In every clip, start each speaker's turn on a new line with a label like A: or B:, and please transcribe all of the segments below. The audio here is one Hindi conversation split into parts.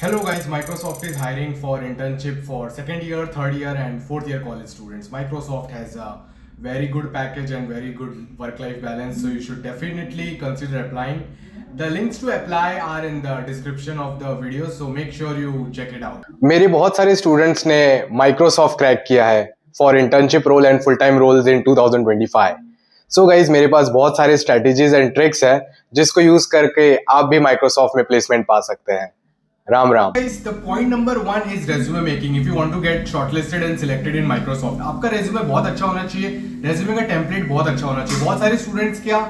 A: Hello guys, Microsoft is hiring for internship for second year, third year and fourth year college students. Microsoft has a very good package and very good work-life balance, so you should definitely consider applying. The links to apply are in the description of the video, so make sure you check it out.
B: मेरे बहुत सारे स्टूडेंट्स ने माइक्रोसॉफ्ट क्रैक किया है for internship role and full time roles in 2025। So guys मेरे पास बहुत सारे स्ट्रेटजीज एंड ट्रिक्स है जिसको यूज करके आप भी माइक्रोसॉफ्ट में प्लेसमेंट पा सकते हैं। Ram Ram.
A: Guys, the point number one is resume making. If you want to get shortlisted and selected in Microsoft, आपका resume बहुत अच्छा होना चाहिए, resume का template बहुत अच्छा होना चाहिए। बहुत सारे students क्या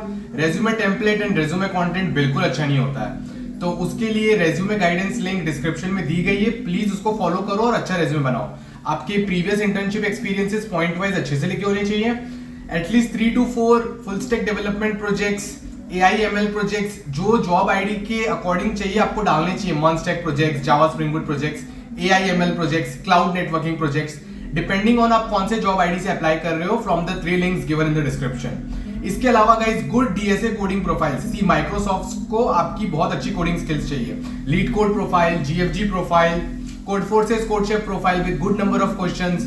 A: resume template and resume content बिल्कुल अच्छा नहीं होता है, तो उसके लिए resume guidance link description में दी गई है, प्लीज उसको फॉलो करो और अच्छा resume बनाओ। आपके previous internship experiences point wise अच्छे से लिखे होने चाहिए, at least 3 to 4 full stack development projects, AI/ML projects जो जॉब आईडी के अकॉर्डिंग चाहिए आपको डालने चाहिए। MERN stack projects, Java Spring Boot projects, AI/ML projects, cloud networking projects, depending on आप कौन से जॉब आईडी से अप्लाई कर रहे हो, from the 3 links given in the description. इसके अलावा guys good DSA coding profile, see Microsoft को आपकी बहुत अच्छी कोडिंग स्किल्स चाहिए। LeetCode profile, GFG profile, Codeforces CodeChef profile with good number of questions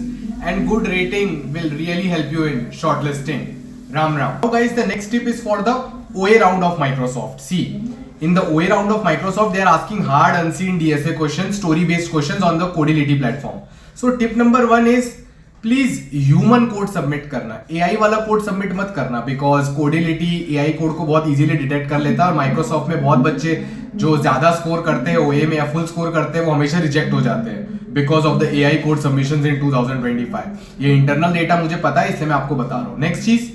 A: and good rating will really help you in shortlisting. Ram Ram. Now guys, the next tip is for the OA round of Microsoft. See, in the OA round of Microsoft, they are asking hard unseen DSA questions, story based questions on the Codility platform. So tip number 1 is please human code submit करना, एआई वाला कोड सबमिट मत करना, बिकॉज कोडिलिटी एआई कोड को बहुत इजीली डिटेक्ट कर लेता है और माइक्रोसॉफ्ट में बहुत बच्चे जो ज्यादा स्कोर करते हैं ओए में या फुल स्कोर करते हैं वो हमेशा रिजेक्ट हो जाते हैं because of the AI code submissions in 2025। ये इंटरनल डेटा मुझे पता है, इसलिए मैं आपको बता रहा हूँ। नेक्स्ट चीज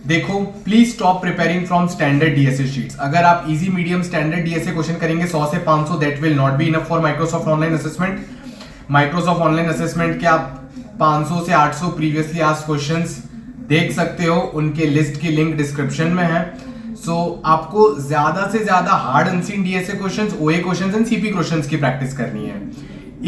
A: देखो, please stop preparing from standard DSA sheets. अगर आप easy medium standard DSA question करेंगे 100 से 500, that will not be enough for Microsoft online assessment. Microsoft online assessment के आप 500 से 800 प्रीवियसली आस्क्ड क्वेश्चंस देख सकते हो, उनके लिस्ट की लिंक डिस्क्रिप्शन में है। सो आपको ज्यादा से ज्यादा hard unseen DSA questions, OA questions and CP questions की प्रैक्टिस करनी है।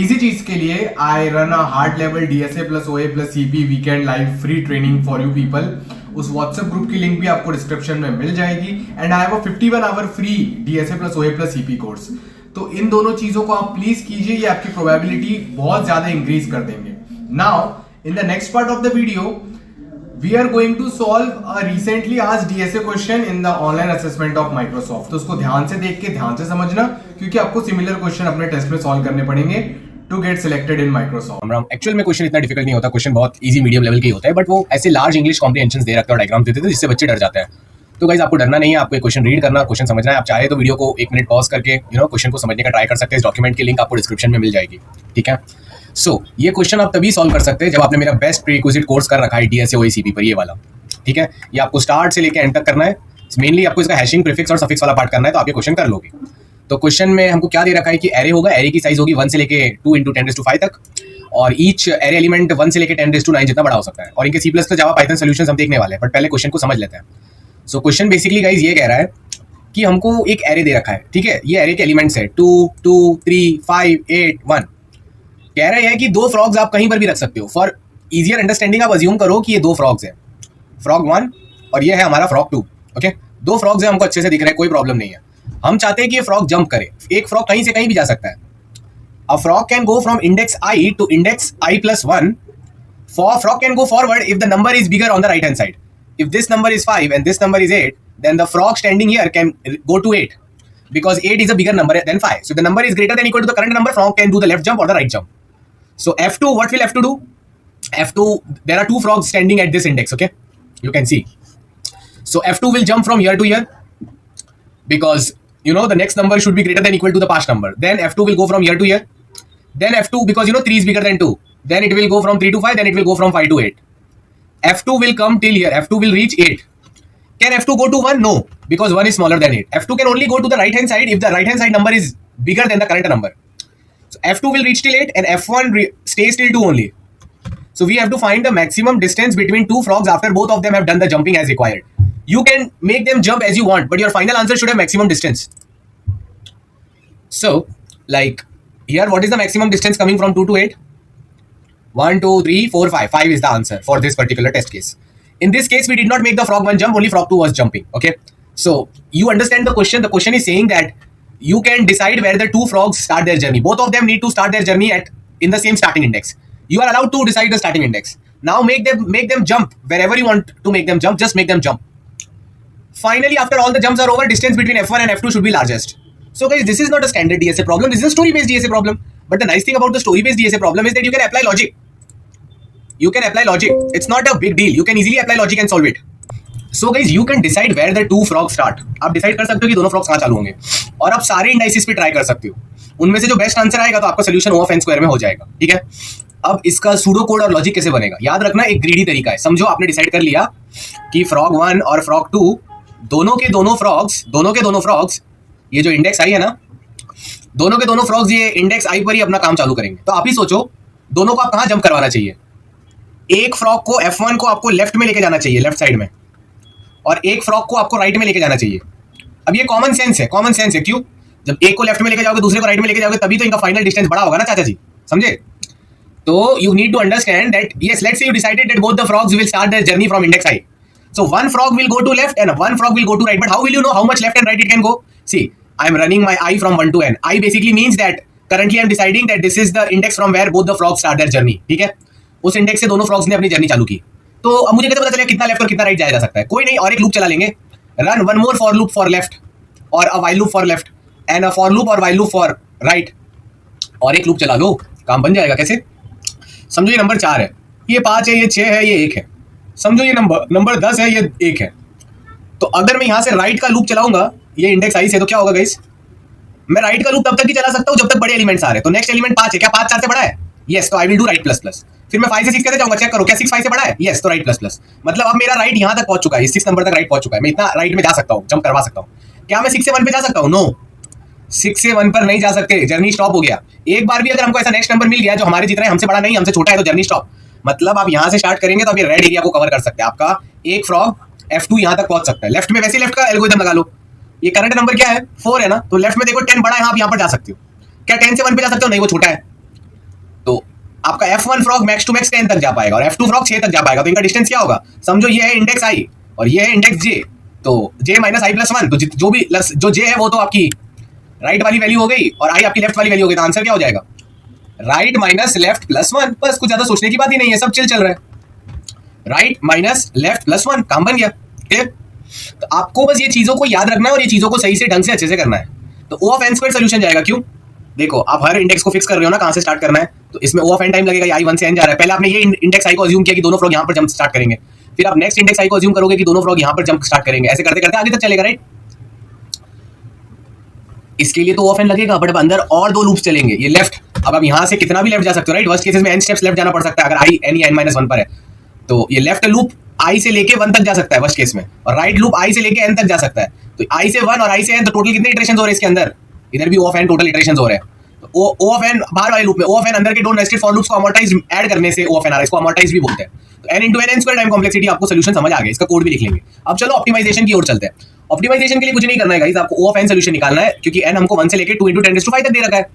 A: इसी चीज के लिए I run a hard level DSA plus OA plus CP weekend live free training for you people. उस व्हाट्सएप ग्रुप की लिंक भी आपको डिस्क्रिप्शन में मिल जाएगी। And I have a 51 hour free DSA plus OA plus CP course. तो इन दोनों चीजों को आप प्लीज कीजिए, ये आपकी प्रोबेबिलिटी बहुत ज्यादा इंक्रीज कर देंगे। Now in the next part of the video we are going to solve a recently asked DSA question in the online assessment of Microsoft। तो उसको ध्यान से देख के ध्यान से समझना, क्योंकि आपको सिमिलर क्वेश्चन अपने टेस्ट में सॉल्व करने पड़ेंगे to get selected in Microsoft.
C: Actual में क्वेश्चन इतना डिफिकल्ट नहीं होता, क्वेश्चन बहुत इजी मीडियम लेवल के ही होता है, बट वो ऐसे लार्ज इंग्लिश कॉम्प्रिहेंशन दे रखते हैं और डायग्राम देते हैं जिससे बच्चे डर जाते हैं। तो गाइस आपको डरना नहीं है, आपको क्वेश्चन रीड करना, क्वेश्चन समझना है। आप चाहे तो वीडियो को 1 मिनट पॉज करके क्वेश्चन को समझने का ट्राई कर सकते हैं। इस डॉक्यूमेंट की लिंक आपको डिस्क्रिप्शन में मिल जाएगी, ठीक है। ये क्वेश्चन आप तभी सॉल्व कर सकते हैं जब आपने मेरा बेस्ट प्रीरिक्विजिट कोर्स कर रखा है डीएसए ओएसीपी पर, ये वाला, ठीक है। ये आपको स्टार्ट से लेकर एंड तक करना है। मेनली आपको इसका हैशिंग, प्रीफिक्स और सफिक्स वाला पार्ट करना है, तो आप ये क्वेश्चन कर लोगे। तो क्वेश्चन में हमको क्या दे रखा है कि एरे होगा, एरे की साइज होगी 1 से लेके 2 × 10⁵ तक, और ईच एरे एलिमेंट 1 से लेके 10⁹ जितना बड़ा हो सकता है। और इनके C++ जावा पाइथन सॉल्यूशंस हम देखने वाले हैं, बट पहले क्वेश्चन को समझ लेते हैं। सो क्वेश्चन बेसिकली गाइस ये कह रहा है कि हमको एक एरे दे रखा है, ठीक है। ये एरे के एलिमेंट्स है 2 2 3 5 8 1। कह रहा है कि 2 फ्रॉग्स आप कहीं पर भी रख सकते हो। फॉर इजियर अंडरस्टैंडिंग आप अज्यूम करो कि ये 2 फ्रॉग्स है, फ्रॉग 1 और ये है हमारा फ्रॉग 2, ओके। 2 फ्रॉग्स है, हमको अच्छे से दिख रहा है, कोई प्रॉब्लम नहीं है। हम चाहते हैं कि ये फ्रॉग जंप करे। एक फ्रॉग कहीं से कहीं भी जा सकता है। A frog can go from index i to index i+1। For frog can go forward if the number is bigger on the right hand side. If this number is 5 and this number is 8, then the frog standing here can go to 8 because 8 is a bigger number than 5. So the number is greater than equal to the current number, frog can do the left jump or the right jump. So F2, what will F2 do? F2, there are 2 frogs standing at this index, okay? You can see. So F2 will jump from here to here because the next number should be greater than equal to the past number. Then F2 will go from here to here. Then F2, because 3 is bigger than 2, then it will go from 3 to 5, then it will go from 5 to 8. F2 will come till here. F2 will reach 8. Can F2 go to 1? No, because 1 is smaller than 8. F2 can only go to the right hand side if the right hand side number is bigger than the current number. So F2 will reach till 8 and F1 stays till 2 only. So we have to find the maximum distance between 2 frogs after both of them have done the jumping as required. You can make them jump as you want, but your final answer should have maximum distance. So, like here, what is the maximum distance coming from 2 to 8? 1 2 3 4 5. 5 is the answer for this particular test case. In this case, we did not make the frog 1 jump, only frog 2 was jumping, okay. So you understand the question. The question is saying that you can decide where the two frogs start their journey. Both of them need to start their journey at in the same starting index. You are allowed to decide the starting index. Now make them jump wherever you want to make them jump. Just make them jump. Finally, after all the jumps are over, distance between F1 and F2 should be largest. So guys, this is not a standard DSA problem. This is a story-based DSA problem. But the nice thing about the story-based DSA problem is that you can apply logic. You can apply logic. It's not a big deal. You can easily apply logic and solve it. So guys, you can decide where the two frogs start. आप डिसाइड कर सकते हो कि दोनों फ्रॉग्स कहाँ चालू होंगे और आप सारे इंडाइसिस पे ट्राई कर सकते हो. उनमें से जो बेस्ट आंसर आएगा तो आपका solution O of n square में हो जाएगा. ठीक है. अब इसका सूडो कोड और लॉजिक कैसे बनेगा, याद रखना एक ग्रीडी तरीका है. समझो आपने डिसाइड कर लिया कि फ्रॉग 1 और फ्रॉग 2 दोनों के दोनों फ्रॉग्स ये जो इंडेक्स आई है ना, दोनों के दोनों फ्रॉग्स ये इंडेक्स आई पर ही अपना काम चालू करेंगे. तो आप ही सोचो दोनों को आप कहाँ जंप करवाना चाहिए. एक फ्रॉग को F1 को आपको लेफ्ट में लेके जाना चाहिए, लेफ्ट साइड में, और एक फ्रॉग को आपको राइट में लेके जाना चाहिए. अब ये कॉमन सेंस है. क्यों? जब एक को लेफ्ट में लेके जाओगे दूसरे को राइट में लेके जाओगे तभी तो इनका फाइनल डिस्टेंस बड़ा होगा ना चाचा जी, समझे? तो you need to understand that yes, let's say you decided that both the frogs will start their journey from index I. So one frog will go to left and one frog will go to right. But how will you know how much left and right it can go? See, I am running my I from 1 to n. I basically means that currently I am deciding that this is the index from where both the frogs start their journey. ठीक है? उस इंडेक्स से दोनों फ्रॉग्स ने अपनी जर्नी चालू की. तो अब मुझे कैसे पता चलेगा कितना लेफ्ट और कितना राइट जाया जा सकता है? कोई नहीं, और एक लूप चला लेंगे. Run one more for loop for left और अ while loop for left and a for loop और while लूप फॉर राइट. और एक लूप चला लो, काम बन जाएगा. कैसे? समझो ये नंबर 4 है, ये 5 है, ये 6 है, ये 1 है. समझो ये नंबर 10 है, ये 1 है. तो अगर मैं यहां से राइट का लूप चलाऊंगा ये इंडेक्स आई से, तो क्या होगा गाइस? मैं राइट का लूप तब तक ही चला सकता हूं जब तक बड़े एलिमेंट्स आ रहे हैं. तो नेक्स्ट एलिमेंट 5 है, क्या 5 4 से बड़ा है? यस, तो I will do right plus plus. फिर मैं 5 से 6 कैसे जाऊंगा? चेक करो, क्या 6 5 से बड़ा है? यस, तो राइट प्लस प्लस. मतलब अब मेरा राइट यहां तक पहुंच चुका है, 6 नंबर तक राइट पहुंच चुका है. मैं इतना राइट में जा सकता हूं, जंप करवा सकता हूं. क्या मैं 6 से 1 पे जा सकता हूं? नो, 6 से 1 पर नहीं जा सकते, जर्नी स्टॉप हो गया. एक बार भी अगर हमको ऐसा नेक्स्ट नंबर मिल गया जो हमारे जितना है, हमसे बड़ा नहीं, हमसे छोटा है, तो जर्नी स्टॉप. मतलब आप यहां से स्टार्ट करेंगे तो आप ये रेड एरिया को कवर कर सकते हैं. आपका एक फ्रॉग F2 यहां तक पहुंच सकता है. लेफ्ट में वैसे लेफ्ट का एल्गोरिथम लगा लो. ये करंट नंबर क्या है? 4 है ना, तो लेफ्ट में देखो 10 बड़ा है, आप यहां पर जा सकते हो. क्या 10 से 1 पे जा सकते हो? नहीं, वो छोटा है. तो आपका F1 frog max to max 10 तक जा पाएगा और F2 फ्रॉग 6 तक जा पाएगा. तो इनका डिस्टेंस क्या होगा? समझो ये है इंडेक्स I और ये है इंडेक्स J. तो J माइनस I प्लस 1, तो जो भी जो J है वो तो आपकी राइट वाली वैल्यू हो गई और I आपकी लेफ्ट वाली वैल्यू हो गई. तो आंसर क्या हो जाएगा? Right minus left plus 1. बस कुछ ज्यादा सोचने की बात ही नहीं है, सब चिल चल रहा है. राइट माइनस लेफ्ट प्लस 1, काम बन गया. ठीक. तो आपको बस ये चीजों को याद रखना है और ये चीजों को सही से ढंग से अच्छे से करना है. तो O of n square solution जाएगा. क्यों? देखो आप हर इंडेक्स को फिक्स कर रहे हो ना, कहां से स्टार्ट करना है. तो इसमें O ऑफ n टाइम लगेगा, I 1 से n जा रहा है. पहले आपने ये इंडेक्स I को अज्यूम किया कि दोनों फ्रॉग यहां पर जंप स्टार्ट करेंगे. फिर आप नेक्स्ट इंडेक्स I को अज्यूम करोगे कि दोनों फ्रॉग यहां पर जंप स्टार्ट करेंगे. ऐसे करते करते आगे तक चलेगा. राइट. इसके लिए तो O ऑफ n लगेगा, बट अब अंदर और 2 लूप्स चलेंगे. ये लेफ्ट, अब आप यहां से कितना भी लेफ्ट जा सकते हो. राइट. वर्स्ट केसेस में n स्टेप्स लेफ्ट जाना पड़ सकता है अगर I n या n माइनस 1 पर है. तो ये लेफ्ट लूप I से लेके 1 तक जा सकता है वर्स्ट केस में, और राइट लूप I से लेके n तक जा सकता है. तो I से 1 और I से n, तो टोटल कितने इटरेशंस हो रहे हैं इसके अंदर? इधर भी O of n total iterations हो रहे हैं. तो O ऑफ n बाहर वाले लूप में, O ऑफ n अंदर के 2 नेस्टेड फॉर लूप्स को अमोर्टाइज ऐड करने से O ऑफ n आ रहा है. इसको अमोर्टाइज भी बोलते हैं. तो n into n square time complexity, आपको सोल्यूशन समझ आ गया. इसका कोड भी लिख लेंगे. अब चलो ऑप्टिमाइजेशन की ओर चलते हैं. ऑप्टिमाइजेशन के लिए कुछ नहीं करना है गाइस, आपको O ऑफ n सोल्यूशन निकालना है क्योंकि n हमको 1 से लेके 2 into 10⁵ तक दे रखा है.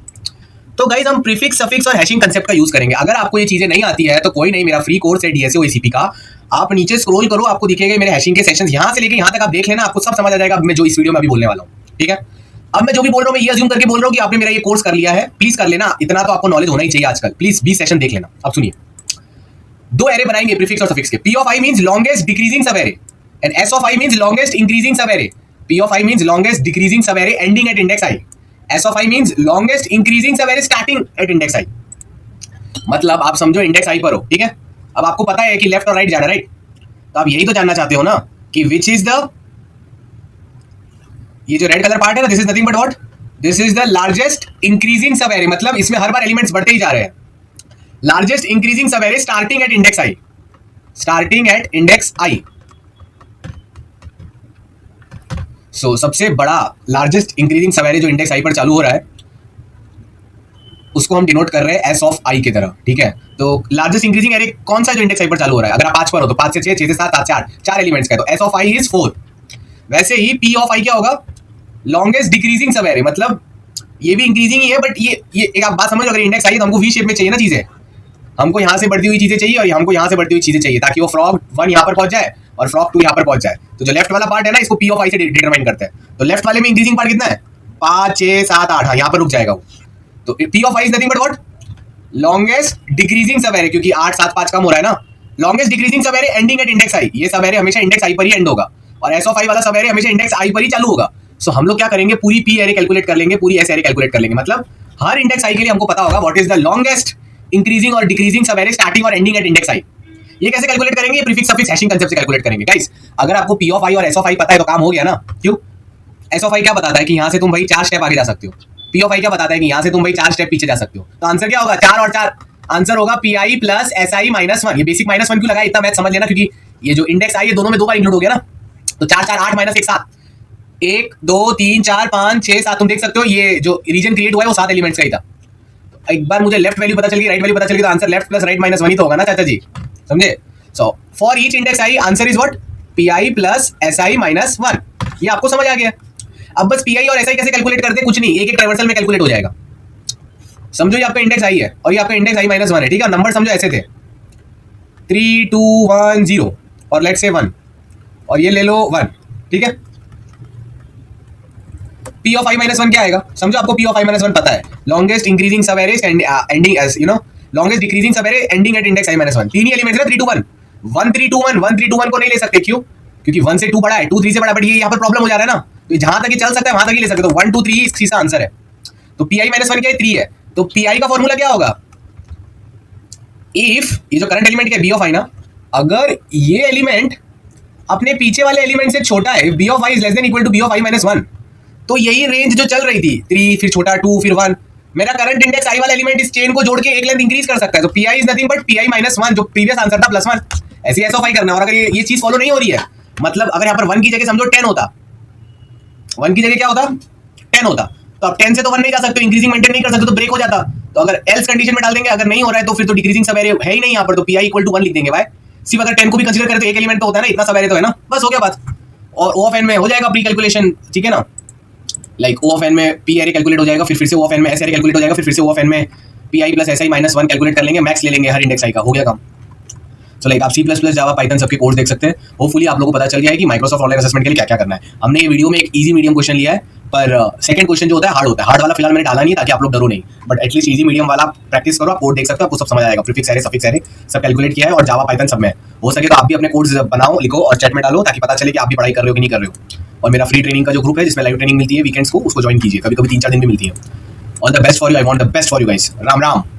C: तो गाइस हम प्रीफिक्स, सफिक्स और हैशिंग कांसेप्ट का यूज करेंगे. अगर आपको ये चीजें नहीं आती है तो कोई नहीं, मेरा फ्री कोर्स है DSA OACP का. आप नीचे स्क्रॉल करो, आपको दिखेगा मेरे हैशिंग के सेशंस, यहां से लेके यहां तक आप देख लेना, आपको सब समझ आ जाएगा मैं जो इस वीडियो में अभी बोलने वाला हूं. ठीक है. अब मैं जो भी बोल रहा हूं मैं ये अज्यूम करके बोल रहा हूं कि आपने मेरा ये कोर्स कर लिया है. प्लीज कर लेना, इतना तो आपको नॉलेज होना ही चाहिए आजकल. प्लीज 20 सेशन देख लेना. अब सुनिए, 2 एरे बनाएंगे प्रीफिक्स और सफिक्स के. P of I means longest decreasing subarray and S of I means longest increasing subarray. P of I means longest decreasing subarray ending at index I. S of I means longest increasing subarray starting at index I. मतलब आप समझो इंडेक्स I पर हो. ठीक है. अब आपको पता है कि लेफ्ट और राइट जाना है. राइट. तो आप यही तो जानना चाहते हो ना कि विच इज द, ये जो रेड कलर पार्ट है ना, this is nothing but what, this is the largest increasing सब एरे. मतलब इसमें हर बार एलिमेंट्स बढ़ते ही जा रहे हैं. Largest increasing subarray starting at index I. Starting at index I. सो सबसे बड़ा लार्जेस्ट इंक्रीजिंग सब एरे जो इंडेक्स I पर चालू हो रहा है उसको हम डिनोट कर रहे हैं S ऑफ I की तरह. ठीक है. तो लार्जेस्ट इंक्रीजिंग एरे कौन सा जो इंडेक्स I पर चालू हो रहा है? अगर आप 5 पर हो तो 5 से 6, 6 से 7, 7 से 4 एलिमेंट्स का है, तो S ऑफ I इज 4. वैसे ही P ऑफ I क्या होगा? लॉन्गेस्ट डिक्रीजिंग सब एरे. मतलब ये भी इंक्रीजिंग ही है, बट ये एक आप बात समझो, अगर इंडेक्स I है तो हमको V शेप में चाहिए ना चीजें. हमको यहाँ से बढ़ती हुई चीजें चाहिए और हमको यहाँ से बढ़ती हुई चीजें चाहिए ताकि वो फ्रॉग 1 यहाँ पर पहुंच जाए और फ्रॉग 2 यहाँ पर पहुंच जाए. तो जो लेफ्ट वाला पार्ट है ना, इसको P ऑफ I से डिटरमाइन करते हैं. तो लेफ्ट वाले में इंक्रीजिंग पार्ट कितना है? 5 6 7 8, हाँ यहाँ पर रुक जाएगा वो। तो P of I is nothing but what, longest decreasing सब एरे, क्योंकि 8 7 5 कम हो रहा है ना, longest decreasing subarray ending at index आई। ये सब एरे हमेशा इंडेक्स आई पर ही एंड होगा, और एस ऑफ आई वाला सब एरे हमेशा इंडेक्स आई पर ही चालू होगा। सो हम लोग क्या करेंगे, पूरी पी एरे कैलकुलेट कर लेंगे, पूरी एस एरे कैलकुलेट कर लेंगे। मतलब हर इंडेक्स आई के लिए हमको पता होगा what is the longest increasing और डिक्रीजिंग सब एरे स्टार्टिंग और एंडिंग एट इंडेक्स आई। ये कैसे कैलकुलेट करेंगे, प्रीफिक्स सफिक्स हैशिंग कांसेप्ट से कैलकुलेट करेंगे। गाइस अगर आपको पी ऑफ आई और एस ऑफ आई पता है तो काम हो गया ना। क्यों, एस ऑफ आई क्या बताता है कि यहां से तुम भाई 4 स्टेप आगे जा सकते हो, पी ऑफ आई क्या बताता है कि यहां से तुम भाई 4 स्टेप पीछे जा सकते हो। तो आंसर क्या होगा, 4 और 4, आंसर होगा P I plus S I minus 1। ये बेसिक माइनस 1 क्यों लगा, इतना मैथ समझ लेना, क्योंकि ये जो इंडेक्स आई है दोनों में 2 बार इंक्लूड हो गया ना। तो 4 4 8 माइनस 1 7, 1 2 3 4 5 6 7, तुम देख सकते हो ये जो रीजन क्रिएट हुआ है वो 7 एलिमेंट्स का ही था। तो एक बार मुझे लेफ्ट वैल्यू पता चल गई, राइट वैल्यू पता चल गई, तो answer left plus right minus 1 ही तो होगा ना चाचा जी, समझे। So for each index I answer is what, P I plus S I minus 1। ये आपको समझ आ गया। अब बस पी आई और एस आई कैसे कैलकुलेट करते हैं, कुछ नहीं, एक एक ट्राइवर्सल में कैलकुलेट हो जाएगा। समझो ये आपका इंडेक्स आई है और ये आपका इंडेक्स आई माइनस 1 है, ठीक है। नंबर समझो ऐसे थे 3 2 1 0 और लेट्स से 1, और ये ले लो 1, ठीक है। पी ऑफ आई माइनस 1 क्या आएगा, समझो आपको पी ऑफ आई माइनस 1 पता है, longest increasing subarray ending as you know, longest decreasing subarray ending at index I minus 1। तीन ही एलिमेंट्स है ना, 3 2 1, 1 3 2 1, 1 3 2 1 को नहीं ले सकते, क्यों, क्योंकि 1 से 2 बड़ा है, 2 3 से बड़ा, बट ये यहाँ पर प्रॉब्लम हो जा रहा है ना। तो जहां तक ये चल सकता है वहां तक ही ले सकते हो, 1 2 3 इसका आंसर है। तो पी आई माइनस 1 क्या है, 3 है। तो पी आई का फॉर्मूला क्या होगा, इफ ये जो करंट एलिमेंट है बी ऑफ आई ना, अगर ये एलिमेंट अपने पीछे वाले एलिमेंट से छोटा है, B of I is less than equal to B of I minus 1, तो यही रेंज जो चल रही थी 3 फिर छोटा 2 फिर 1, मेरा करंट इंडेक्स आई वाला एलिमेंट इस चेन को जोड़ के एक लेंथ इंक्रीज कर सकता है। तो P I is nothing but P I minus 1, जो प्रीवियस आंसर था प्लस 1, ऐसे एस ऑफ आई करना। और अगर ये चीज फॉलो नहीं हो रही है, मतलब अगर यहाँ पर 1 की जगह समझो 10 होता, 1 की जगह क्या होता 10 होता, तो अब 10 से तो 1 नहीं जा सकते, इंक्रीजिंग मेंटेन नहीं कर सकते, तो ब्रेक हो जाता। तो अगर एल्स कंडीशन में डाल देंगे, अगर नहीं हो रहा है तो फिर तो डिक्रीजिंग सब एरे है ही नहीं यहाँ पर, तो पी आई इक्वल टू 1 लिख देंगे भाई। सिर्फ अगर 10 को भी कंसीडर करें तो एक एलिमेंट तो होता है ना, इतना सब एरे तो है ना, बस हो गया बात। और ओ ऑफ एन में हो जाएगा प्री कैलकुलेशन, ठीक है ना, लाइक ओ ऑफ एन में पी एरे कैलकुलेट हो जाएगा, फिर से ओ ऑफ एन में एस एरे कैलकुलेट हो जाएगा, फिर से ओ ऑफ एन में P I plus S I minus 1 calculate कर लेंगे, मैक्स ले लेंगे हर इंडेक्स आई का, हो गया काम। सो लाइक आप C plus plus Java Python सबके कोर्स देख सकते हैं। होपफुली आप लोगों को पता चल गया है कि माइक्रोसॉफ्ट ऑनलाइन असेसमेंट के लिए क्या क्या करना है। हमने ये वीडियो में एक इजी मीडियम क्वेश्चन लिया है, पर सेकंड क्वेश्चन जो होता है हार्ड होता है। हार्ड वाला फिलहाल मैंने डाला नहीं ताकि आप लोग डरो नहीं, बट एटलीस्ट इजी मीडियम वाला प्रैक्टिस करो, आप कोड देख सकते हो, आपको सब समझ आएगा। प्रीफिक्स एरे सफिक्स एरे सब कैलकुलेट किया है और जावा पाइथन सब में हो सके तो आप भी अपने कोड्स बनाओ, लिखो और चैट में डालो, ताकि पता चले कि आप भी पढ़ाई कर रहे हो कि नहीं कर रहे हो। और मेरा फ्री ट्रेनिंग का जो ग्रुप है जिसमें लाइव ट्रेनिंग मिलती है वीकेंड्स को, उसको ज्वाइन कीजिए, कभी कभी 3 4 दिन भी मिलती है। All the best for you, I want the best for you guys. Ram Ram.